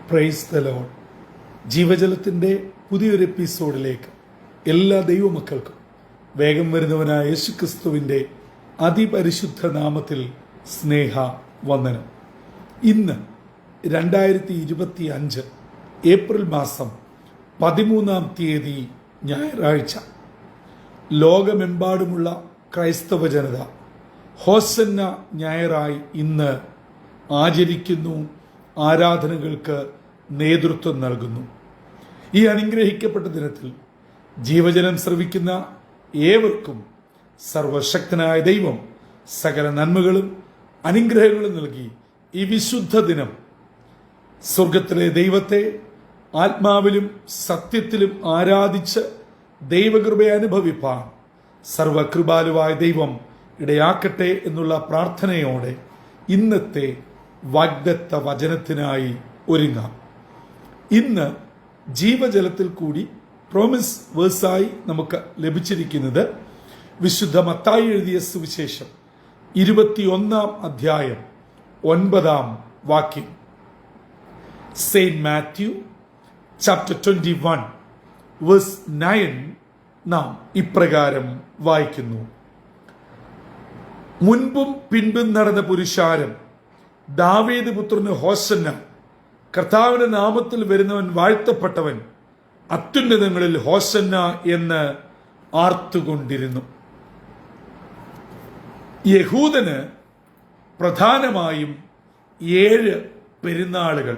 Praise the Lord. ജീവജലത്തിൻ്റെ പുതിയൊരു എപ്പിസോഡിലേക്ക് എല്ലാ ദൈവമക്കൾക്കും വേഗം വരുന്നവനായ യേശുക്രിസ്തുവിൻ്റെ അതിപരിശുദ്ധ നാമത്തിൽ സ്നേഹ വന്ദനം. ഇന്ന് 2025 ഏപ്രിൽ മാസം 13 തീയതി ഞായറാഴ്ച. ലോകമെമ്പാടുമുള്ള ക്രൈസ്തവ ജനത ഹോസന്ന ഞായറായി ഇന്ന് ആചരിക്കുന്നു, ആരാധനകൾക്ക് നേതൃത്വം നൽകുന്നു. ഈ അനുഗ്രഹിക്കപ്പെട്ട ദിനത്തിൽ ജീവജലം ശ്രവിക്കുന്ന ഏവർക്കും സർവശക്തനായ ദൈവം സകല നന്മകളും അനുഗ്രഹങ്ങളും നൽകി ഈ വിശുദ്ധ ദിനം സ്വർഗത്തിലെ ദൈവത്തെ ആത്മാവിലും സത്യത്തിലും ആരാധിച്ച് ദൈവകൃപയെ അനുഭവിപ്പാൻ സർവകൃപാലുവായ ദൈവം ഇടയാക്കട്ടെ എന്നുള്ള പ്രാർത്ഥനയോടെ ഇന്നത്തെ വാഗ്ദത്ത വചനത്തിനായി ഒരുങ്ങാം. ഇന്ന് ജീവജലത്തിൽ കൂടി പ്രോമിസ് വേഴ്സായി നമുക്ക് ലഭിച്ചിരിക്കുന്നത് വിശുദ്ധ മത്തായി എഴുതിയ സുവിശേഷം 21 അധ്യായം 9 വാക്യം. സെയിന്റ് മാത്യു ചാപ്റ്റർ 21 വേഴ്സ് 9 നാം ഇപ്രകാരം വായിക്കുന്നു: മുൻപും പിൻപും നടന്ന പുരുഷാരം, ദാവീദ് പുത്രന് ഹോസന്ന, കർത്താവിന്റെ നാമത്തിൽ വരുന്നവൻ വാഴ്ത്തപ്പെട്ടവൻ, അത്യുന്നതങ്ങളിൽ ഹോസന്ന എന്ന് ആർത്തുകൊണ്ടിരുന്നു. യഹൂദന് പ്രധാനമായും 7 പെരുന്നാളുകൾ.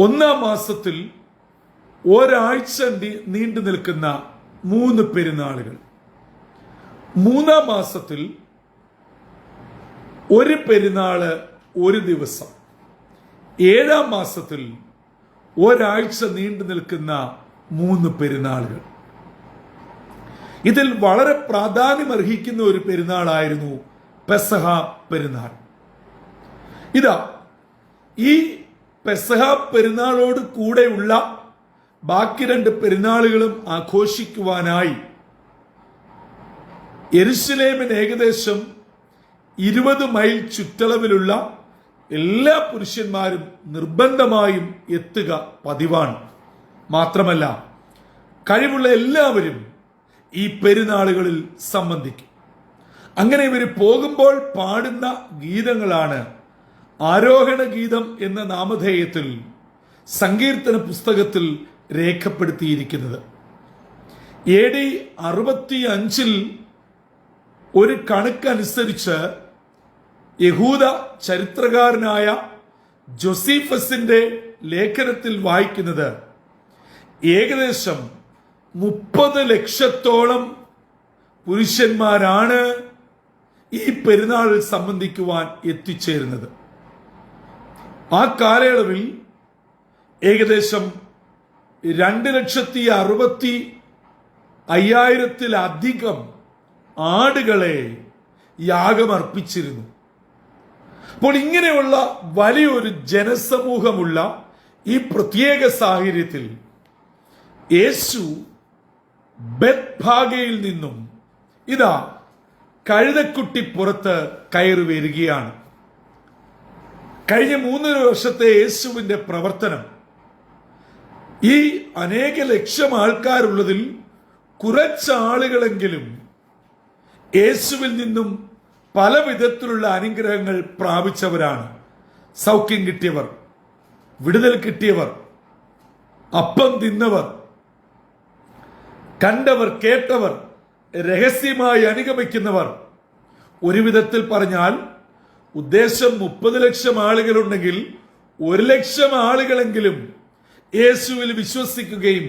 1 മാസത്തിൽ ഒരാഴ്ച നീണ്ടു നിൽക്കുന്ന 3 പെരുന്നാളുകൾ. 3 മാസത്തിൽ ഒരു പെരുന്നാള് ഒരു ദിവസം. 7 മാസത്തിൽ ഒരാഴ്ച നീണ്ടു നിൽക്കുന്ന 3 പെരുന്നാളുകൾ. ഇതിൽ വളരെ പ്രാധാന്യമർഹിക്കുന്ന ഒരു പെരുന്നാളായിരുന്നു പെസഹ പെരുന്നാൾ. ഇതാ, ഈ പെസഹ പെരുന്നാളോട് കൂടെയുള്ള ബാക്കി 2 പെരുന്നാളുകളും ആഘോഷിക്കുവാനായി യെരുശലേമിന് ഏകദേശം 20 മൈൽ ചുറ്റളവിലുള്ള എല്ലാ പുരുഷന്മാരും നിർബന്ധമായും എത്തുക പതിവാണ്. മാത്രമല്ല, കഴിവുള്ള എല്ലാവരും ഈ പെരുന്നാളുകളിൽ സംബന്ധിക്കും. അങ്ങനെ ഇവർ പോകുമ്പോൾ പാടുന്ന ഗീതങ്ങളാണ് ആരോഹണ ഗീതം എന്ന നാമധേയത്തിൽ സങ്കീർത്തന പുസ്തകത്തിൽ രേഖപ്പെടുത്തിയിരിക്കുന്നത്. AD 65 ഒരു കണക്കനുസരിച്ച് യഹൂദ ചരിത്രകാരനായ ജോസീഫസിന്റെ ലേഖനത്തിൽ വായിക്കുന്നത് ഏകദേശം 30 ലക്ഷത്തോളം പുരുഷന്മാരാണ് ഈ പെരുന്നാളിൽ സംബന്ധിക്കുവാൻ എത്തിച്ചേരുന്നത്. ആ കാലയളവിൽ ഏകദേശം 2,60,50,000 ആടുകളെ യാഗമർപ്പിച്ചിരുന്നു. അപ്പോൾ ഇങ്ങനെയുള്ള വലിയൊരു ജനസമൂഹമുള്ള ഈ പ്രത്യേക സാഹചര്യത്തിൽ യേശു ബെത്ഫാഗയിൽ നിന്നും ഇതാ കഴുതക്കുട്ടി പുറത്ത് കയറി വരികയാണ്. കഴിഞ്ഞ 3 വർഷത്തെ യേശുവിന്റെ പ്രവർത്തനം ഈ അനേക ലക്ഷം ആൾക്കാരുള്ളതിൽ കുറച്ചാളുകളെങ്കിലും യേശുവിൽ നിന്നും പല വിധത്തിലുള്ള അനുഗ്രഹങ്ങൾ പ്രാപിച്ചവരാണ്. സൗഖ്യം കിട്ടിയവർ, വിടുതൽ കിട്ടിയവർ, അപ്പം തിന്നവർ, കണ്ടവർ, കേട്ടവർ, രഹസ്യമായി അനുഗമിക്കുന്നവർ. ഒരു വിധത്തിൽ പറഞ്ഞാൽ ഉദ്ദേശം 30 ലക്ഷം ആളുകളുണ്ടെങ്കിൽ 1 ലക്ഷം ആളുകളെങ്കിലും യേശുവിൽ വിശ്വസിക്കുകയും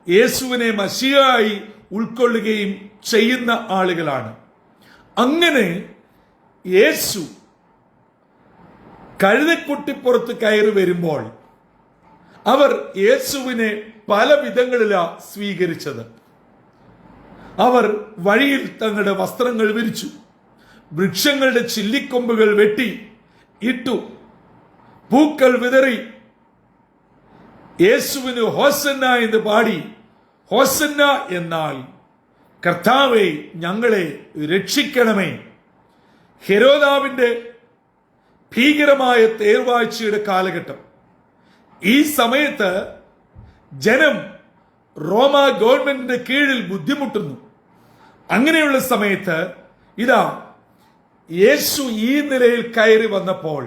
യേശുവിനെ മശിയായി ഉൾക്കൊള്ളുകയും ചെയ്യുന്ന ആളുകളാണ്. അങ്ങനെ യേശു കഴുതക്കുട്ടിപ്പുറത്ത് കയറി വരുമ്പോൾ അവർ യേശുവിനെ പല വിധങ്ങളിലാണ് സ്വീകരിച്ചത്. അവർ വഴിയിൽ തങ്ങളുടെ വസ്ത്രങ്ങൾ വിരിച്ചു, വൃക്ഷങ്ങളുടെ ചില്ലിക്കൊമ്പുകൾ വെട്ടി ഇട്ടു, പൂക്കൾ വിതറി, യേശുവിന് ഹോസന്ന എന്ന് പാടി. ഹോസന്ന എന്നാൽ കർത്താവേ ഞങ്ങളെ രക്ഷിക്കണമേ. ഹെരോദാവിന്റെ ഭീകരമായ തേർവാഴ്ചയുടെ കാലഘട്ടം, ഈ സമയത്ത് ജനം റോമ ഗവൺമെന്റിന്റെ കീഴിൽ ബുദ്ധിമുട്ടുന്നു. അങ്ങനെയുള്ള സമയത്ത് ഇതാ യേശു ഈ നിലയിൽ കയറി വന്നപ്പോൾ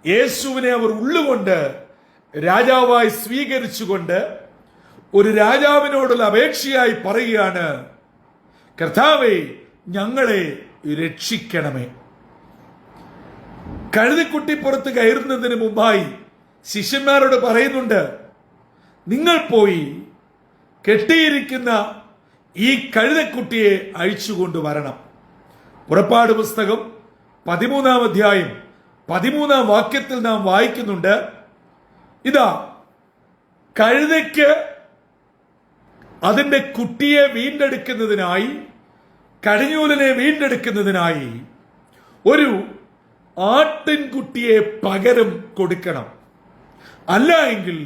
യേശുവിനെ അവർ ഉള്ളുകൊണ്ട് രാജാവായി സ്വീകരിച്ചുകൊണ്ട് ഒരു രാജാവിനോടുള്ള അപേക്ഷയായി പറയുകയാണ്, കർത്താവേ, ഞങ്ങളെ രക്ഷിക്കണമേ. കഴുതക്കുട്ടി പുറത്ത് കയറുന്നതിന് മുമ്പായി ശിഷ്യന്മാരോട് പറയുന്നുണ്ട്, നിങ്ങൾ പോയി കെട്ടിയിരിക്കുന്ന ഈ കഴുതക്കുട്ടിയെ അഴിച്ചുകൊണ്ടുവരണം. പുറപ്പാട് പുസ്തകം 13-ാം അധ്യായം 13-ാം വാക്യത്തിൽ നാം വായിക്കുന്നുണ്ട്, ഇതാ കഴുതയ്ക്ക് അതിന്റെ കുട്ടിയെ വീണ്ടെടുക്കുന്നതിനായി, കടിഞ്ഞൂലിനെ വീണ്ടെടുക്കുന്നതിനായി ഒരു ആട്ടിൻകുട്ടിയെ പകരം കൊടുക്കണം. അല്ല എങ്കിൽ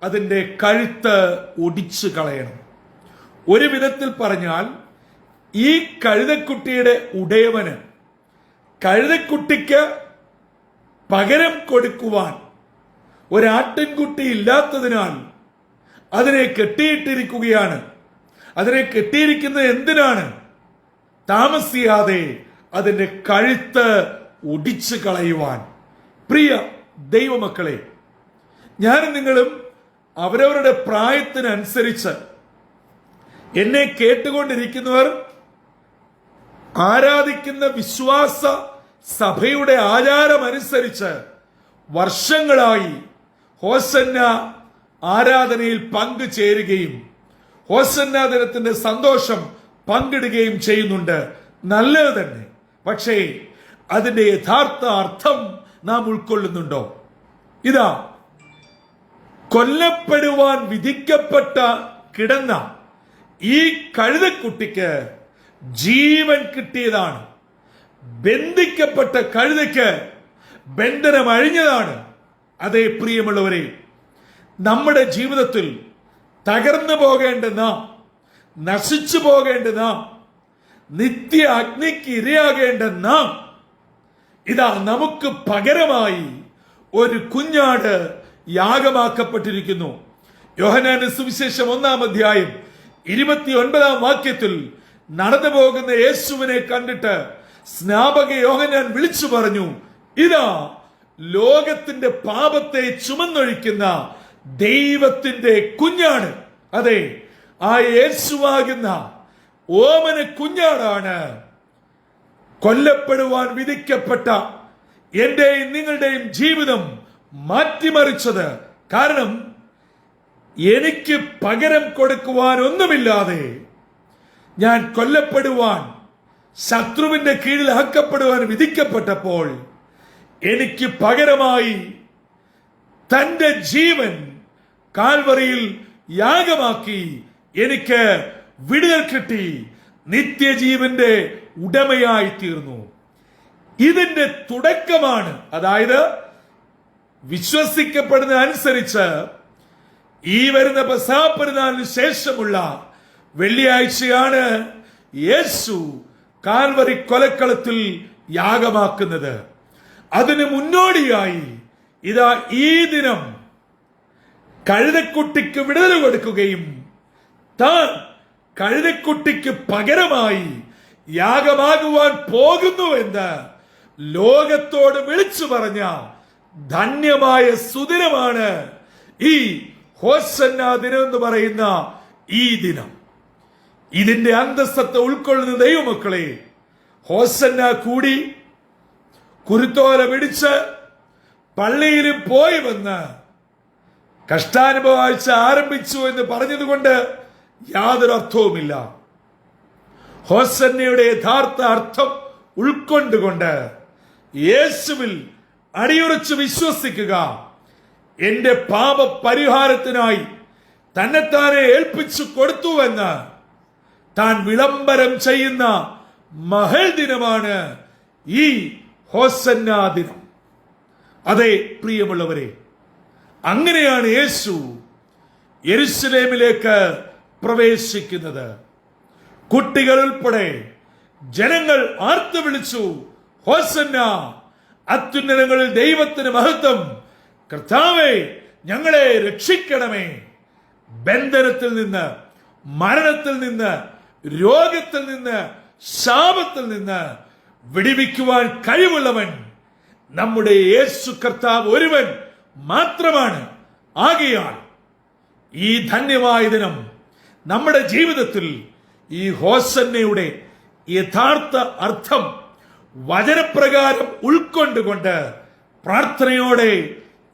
അതിന്റെ കഴുത്ത് ഒടിച്ചു കളയണം. ഒരു വിധത്തിൽ പറഞ്ഞാൽ ഈ കഴുതക്കുട്ടിയുടെ ഉടയവന് കഴുതക്കുട്ടിക്ക് പകരം കൊടുക്കുവാൻ ഒരാട്ടിൻകുട്ടി ഇല്ലാത്തതിനാൽ അതിനെ കെട്ടിയിട്ടിരിക്കുകയാണ്. അതിനെ കെട്ടിയിരിക്കുന്നത് എന്തിനാണ്? താമസിയാതെ അതിന്റെ കഴുത്ത് ഒടിച്ചു കളയുവാൻ. പ്രിയ ദൈവമക്കളെ, ഞാനും നിങ്ങളും അവരവരുടെ പ്രായത്തിനനുസരിച്ച്, എന്നെ കേട്ടുകൊണ്ടിരിക്കുന്നവർ ആരാധിക്കുന്ന വിശ്വാസ സഭയുടെ ആചാരമനുസരിച്ച് വർഷങ്ങളായി ഹോസന്ന ആരാധനയിൽ പങ്കുചേരുകയും ഹോസന്ന ദിനത്തിന്റെ സന്തോഷം പങ്കിടുകയും ചെയ്യുന്നുണ്ട്. നല്ലത് തന്നെ. പക്ഷേ അതിന്റെ യഥാർത്ഥ അർത്ഥം നാം ഉൾക്കൊള്ളുന്നുണ്ടോ? ഇതാ കൊല്ലപ്പെടുവാൻ വിധിക്കപ്പെട്ട കിടന്ന ഈ കഴുതക്കുട്ടിക്ക് ജീവൻ കിട്ടിയതാണ്. ബന്ധിക്കപ്പെട്ട കഴുതയ്ക്ക് ബന്ധനം അഴിഞ്ഞതാണ്. അതേ പ്രിയമുള്ളവരെ, നമ്മുടെ ജീവിതത്തിൽ തകർന്നു പോകേണ്ട നാം, നശിച്ചു പോകേണ്ട നാം, നിത്യ അഗ്നിക്ക് ഇരയാകേണ്ട നാം, ഇതാ നമുക്ക് പകരമായി ഒരു കുഞ്ഞാട് യാഗമാക്കപ്പെട്ടിരിക്കുന്നു. യോഹന്നാന്റെ സുവിശേഷം 1-ാം അധ്യായം 29-ാം വാക്യത്തിൽ നടന്നു പോകുന്ന യേശുവിനെ കണ്ടിട്ട് സ്നാപക യോഹന്നാൻ വിളിച്ചു പറഞ്ഞു, ഇതാ ലോകത്തിന്റെ പാപത്തെ ചുമന്നൊഴിക്കുന്ന ദൈവത്തിന്റെ കുഞ്ഞാണ്. അതെ, ആ യേശുവാകുന്ന ഓമന കുഞ്ഞാടാണ് കൊല്ലപ്പെടുവാൻ വിധിക്കപ്പെട്ട എന്റെയും നിങ്ങളുടെയും ജീവിതം മാറ്റിമറിച്ചത്. കാരണം എനിക്ക് പകരം കൊടുക്കുവാൻ ഒന്നുമില്ലാതെ ഞാൻ കൊല്ലപ്പെടുവാൻ, ശത്രുവിന്റെ കീഴിൽ ആക്കപ്പെടുവാൻ വിധിക്കപ്പെട്ടപ്പോൾ എനിക്ക് പകരമായി തന്റെ ജീവൻ കാൽവറിയിൽ യാഗമാക്കി എനിക്ക് വിടുതൽ കിട്ടി, നിത്യജീവന്റെ ഉടമയായി തീർന്നു. ഇതിന്റെ തുടക്കമാണ്. അതായത് വിശ്വസിക്കപ്പെടുന്ന അനുസരിച്ച് ഈ വരുന്ന പെസഹ പെരുന്നാളിന് ശേഷമുള്ള വെള്ളിയാഴ്ചയാണ് യേശു കാൽവറി കൊലക്കളത്തിൽ യാഗമാക്കുന്നത്. അതിന് മുന്നോടിയായി ഇതാ ഈ ദിനം കഴുതക്കുട്ടിക്ക് വിടുതൽ കൊടുക്കുകയും താൻ കഴുതക്കുട്ടിക്ക് പകരമായി യാഗമാകുവാൻ പോകുന്നുവെന്ന് ലോകത്തോട് വിളിച്ചു പറഞ്ഞ ധന്യമായ സുദിനമാണ് ഈ ഹോസന്ന ദിനം എന്ന് പറയുന്ന ഈ ദിനം. ഇതിന്റെ അന്തസ്സത്തെ ഉൾക്കൊള്ളുന്ന ദൈവമക്കളെ, ഹോസന്ന കൂടി കുരുത്തോല പിടിച്ച് പള്ളിയിൽ പോയി വന്ന് കഷ്ടാനുഭവ ആഴ്ച ആരംഭിച്ചു എന്ന് പറഞ്ഞതുകൊണ്ട് യാതൊരു അർത്ഥവുമില്ല. ഹോസന്നയുടെ യഥാർത്ഥ അർത്ഥം ഉൾക്കൊണ്ടുകൊണ്ട് യേശുവിൽ അടിയുറച്ച് വിശ്വസിക്കുക. എന്റെ പാപ പരിഹാരത്തിനായി തന്നെത്താനെ ഏൽപ്പിച്ചു കൊടുത്തുവെന്ന് താൻ വിളംബരം ചെയ്യുന്ന മഹൽ ദിനമാണ് ഈ ഹോസന്ന ദിനം. അതെ പ്രിയമുള്ളവരെ, അങ്ങനെയാണ് യേശു യെരുശലേമിലേക്ക് പ്രവേശിക്കുന്നത്. കുട്ടികൾ ഉൾപ്പെടെ ജനങ്ങൾ ആർത്തു വിളിച്ചു, ഹോസന്ന, അത്യുന്നതങ്ങളിൽ ദൈവത്തിന് മഹത്വം, കർത്താവേ ഞങ്ങളെ രക്ഷിക്കണമേ. ബന്ധനത്തിൽ നിന്ന്, മരണത്തിൽ നിന്ന്, രോഗത്തിൽ നിന്ന്, ശാപത്തിൽ നിന്ന് വിടുവിക്കുവാൻ കഴിവുള്ളവൻ നമ്മുടെ യേശു കർത്താവ് ഒരുവൻ മാത്രമാണ്. ആകയാൽ ഈ ധന്യമായ ദിനം നമ്മുടെ ജീവിതത്തിൽ ഈ ഹോസന്നയുടെ യഥാർത്ഥ അർത്ഥം വചനപ്രകാരം ഉൾക്കൊണ്ടുകൊണ്ട് പ്രാർത്ഥനയോടെ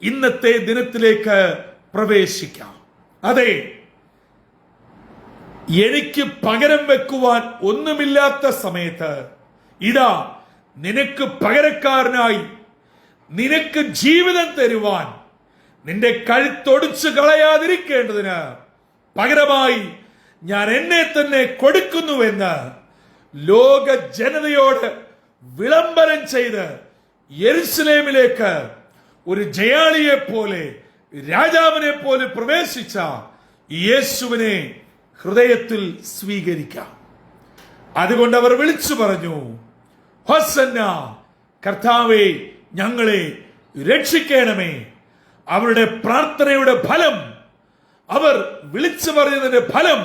ഇന്നത്തെ ദിനത്തിലേക്ക് പ്രവേശിക്കാം. അതെ, എനിക്ക് പകരം വെക്കുവാൻ ഒന്നുമില്ലാത്ത സമയത്ത് ഇതാ നിനക്ക് പകരക്കാരനായി, നിനക്ക് ജീവിതം തരുവാൻ, നിന്റെ കഴുത്തൊടിച്ചു കളയാതിരിക്കേണ്ടതിന് പകരമായി ഞാൻ എന്നെ തന്നെ കൊടുക്കുന്നുവെന്ന് ലോക ജനതയോട് വിളംബരം ചെയ്ത് യെരുശലേമിലേക്ക് ഒരു ജയാളിയെ പോലെ, രാജാവിനെ പോലെ പ്രവേശിച്ച യേശുവിനെ ഹൃദയത്തിൽ സ്വീകരിക്കാം. അതുകൊണ്ട് അവർ വിളിച്ചു പറഞ്ഞു, ഹോസന്ന, കർത്താവേ ഞങ്ങളെ രക്ഷിക്കണമേ. അവരുടെ പ്രാർത്ഥനയുടെ ഫലം, അവർ വിളിച്ചു പറഞ്ഞതിന്റെ ഫലം,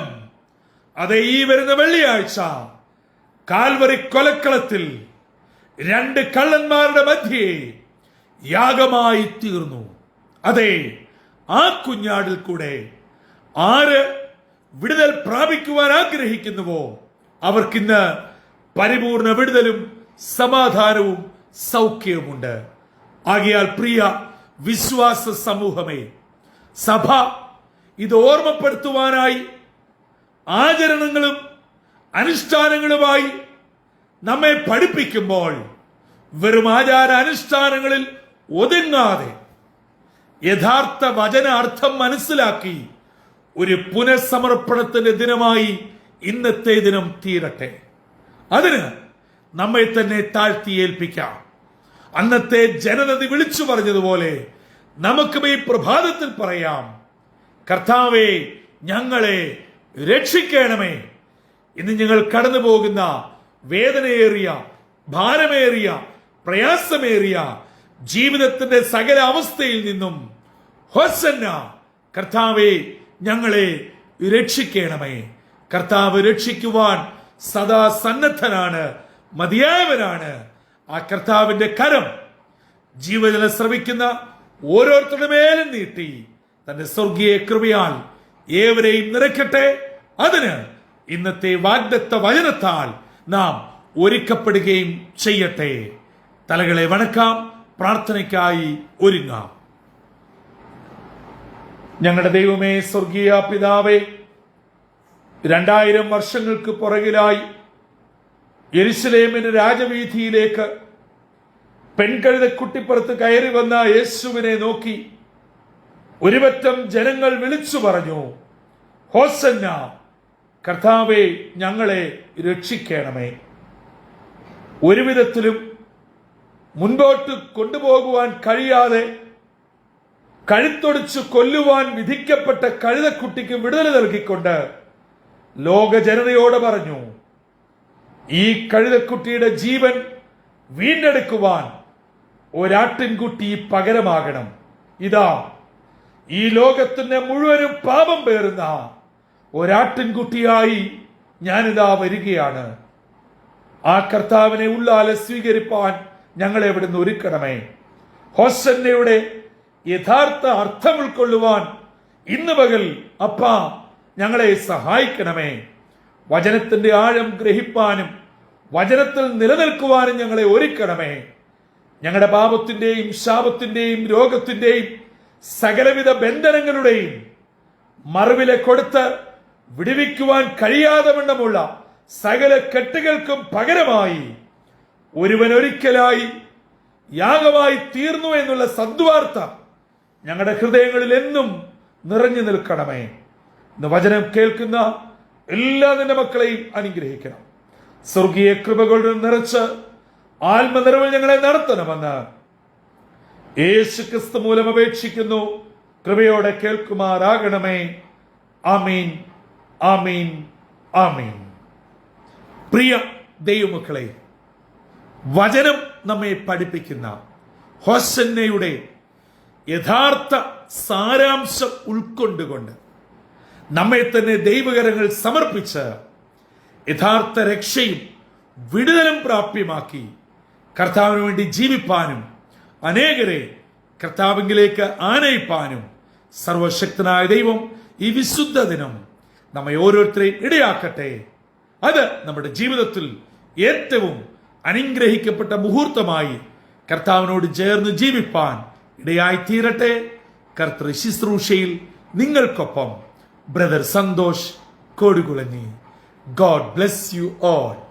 അതെ, ഈ വരുന്ന വെള്ളിയാഴ്ച കാൽവരി കൊലക്കളത്തിൽ രണ്ട് കള്ളന്മാരുടെ മധ്യേ യാഗമായി തീർന്നു. അതെ, ആ കുഞ്ഞാടിൽ കൂടെ ആര് വിടുതൽ പ്രാപിക്കുവാൻ ആഗ്രഹിക്കുന്നുവോ അവർക്കിന്ന് പരിപൂർണ വിടുതലും സമാധാനവും സൗഖ്യവുമുണ്ട്. ആകയാൽ പ്രിയ വിശ്വാസ സമൂഹമേ, സഭ ഇത് ഓർമ്മപ്പെടുത്തുവാനായി ആചരണങ്ങളും അനുഷ്ഠാനങ്ങളുമായി നമ്മെ പഠിപ്പിക്കുമ്പോൾ വെറും ആചാര അനുഷ്ഠാനങ്ങളിൽ ഒതുങ്ങാതെ യഥാർത്ഥ വചന അർത്ഥം മനസ്സിലാക്കി ഒരു പുനഃസമർപ്പണത്തിന്റെ ദിനമായി ഇന്നത്തെ ദിനം തീരട്ടെ. അതിന് നമ്മെ തന്നെ താഴ്ത്തി ഏൽപ്പിക്കാം. അന്നത്തെ ജനത വിളിച്ചു പറഞ്ഞതുപോലെ നമുക്കും ഈ പ്രഭാതത്തിൽ പറയാം, കർത്താവേ ഞങ്ങളെ രക്ഷിക്കണമേ. ഇന്ന് ഞങ്ങൾ കടന്നു പോകുന്ന വേദനയേറിയ, ഭാരമേറിയ, പ്രയാസമേറിയ ജീവിതത്തിന്റെ സകല അവസ്ഥയിൽ നിന്നും ഹോസന്ന, കർത്താവേ ഞങ്ങളെ രക്ഷിക്കണമേ. കർത്താവ് രക്ഷിക്കുവാൻ സദാ സന്നദ്ധനാണ്, മതിയായവനാണ്. ആ കർത്താവിന്റെ കരം ജീവജലം ശ്രവിക്കുന്ന ഓരോരുത്തരുടെ മേലും നീട്ടി തന്റെ സ്വർഗീയ കൃപയാൽ ഏവരെയും നിറയ്ക്കട്ടെ. അതിന് ഇന്നത്തെ വാഗ്ദത്ത വചനത്താൽ നാം ഒരുക്കപ്പെടുകയും ചെയ്യട്ടെ. തലകളെ വണക്കാം, പ്രാർത്ഥനയ്ക്കായി ഒരുങ്ങാം. ഞങ്ങളുടെ ദൈവമേ, സ്വർഗീയ പിതാവേ, 2000 വർഷങ്ങൾക്ക് പുറകിലായി യെരുശലേമിന്റെ രാജവീഥിയിലേക്ക് പെൺകഴുതക്കുട്ടിപ്പുറത്ത് കയറി വന്ന യേശുവിനെ നോക്കി ഒരുപറ്റം ജനങ്ങൾ വിളിച്ചു പറഞ്ഞു, ഹോസന്ന, കർത്താവേ ഞങ്ങളെ രക്ഷിക്കണമേ. ഒരുവിധത്തിലും മുൻപോട്ട് കൊണ്ടുപോകുവാൻ കഴിയാതെ കഴുത്തൊടിച്ചു കൊല്ലുവാൻ വിധിക്കപ്പെട്ട കഴുതക്കുട്ടിക്ക് വിടുതൽ നൽകിക്കൊണ്ട് ലോക ജനതയോട് പറഞ്ഞു, ഈ കഴുതക്കുട്ടിയുടെ ജീവൻ വീണ്ടെടുക്കുവാൻ ഒരാട്ടിൻകുട്ടി പകരമാകണം. ഇതാ ഈ ലോകത്തിന്റെ മുഴുവനും പാപം പേറുന്ന ഒരാട്ടിൻകുട്ടിയായി ഞാനിതാ വരികയാണ്. ആ കർത്താവിനെ ഉള്ളാലെ സ്വീകരിപ്പാൻ ഞങ്ങളെ ഇവിടുന്ന് ഒരുക്കണമേ. ഹോസന്നയുടെ യഥാർത്ഥ അർത്ഥം ഉൾക്കൊള്ളുവാൻ ഇന്ന് പകൽ അപ്പാ ഞങ്ങളെ സഹായിക്കണമേ. വചനത്തിന്റെ ആഴം ഗ്രഹിപ്പാനും വചനത്തിൽ നിലനിൽക്കുവാനും ഞങ്ങളെ ഒരുക്കണമേ. ഞങ്ങളുടെ പാപത്തിന്റെയും ശാപത്തിന്റെയും രോഗത്തിന്റെയും സകലവിധ ബന്ധനങ്ങളുടെയും മറുവിലെ കൊടുത്ത് വിടുവിക്കുവാൻ കഴിയാതെ വണ്ണമുള്ള സകല കെട്ടുകൾക്കും പകരമായി ഒരുവൻ ഒരിക്കലായി യാഗമായി തീർന്നു എന്നുള്ള സദ്വാർത്ത ഞങ്ങളുടെ ഹൃദയങ്ങളിൽ എന്നും നിറഞ്ഞു നിൽക്കണമേ. ഇന്ന് വചനം കേൾക്കുന്ന എല്ലാ നിന്റെ മക്കളെയും അനുഗ്രഹിക്കണം. സ്വർഗീയ കൃപകളുടെ നിറച്ച് ആത്മനിറവിൽ ഞങ്ങളെ നടത്തണമെന്ന് യേശു ക്രിസ്തു മൂലം അപേക്ഷിക്കുന്നു. കൃപയോടെ കേൾക്കുമാറാകണമേ. ആമീൻ, ആമീൻ, ആമീൻ. പ്രിയ ദൈവമക്കളെ, വചനം നമ്മെ പഠിപ്പിക്കുന്ന ഹോസന്നയുടെ യഥാർത്ഥ സാരാംശം ഉൾക്കൊണ്ടുകൊണ്ട് നമ്മെ തന്നെ ദൈവകരങ്ങൾ സമർപ്പിച്ച് യഥാർത്ഥ രക്ഷയും വിടുതലും പ്രാപ്യമാക്കി കർത്താവിന് വേണ്ടി ജീവിപ്പാനും അനേകരെ കർത്താവിലേക്ക് ആനയിപ്പാനും സർവശക്തനായ ദൈവം ഈ വിശുദ്ധ ദിനം നമ്മെ ഓരോരുത്തരെയും ഇടയാക്കട്ടെ. അത് നമ്മുടെ ജീവിതത്തിൽ ഏറ്റവും അനുഗ്രഹിക്കപ്പെട്ട മുഹൂർത്തമായി കർത്താവിനോട് ചേർന്ന് ജീവിപ്പാൻ ഇടയായി തീരട്ടെ. കർത്തൃ ശുശ്രൂഷയിൽ നിങ്ങൾക്കൊപ്പം brother Santhosh Kodukulanji. God bless you all.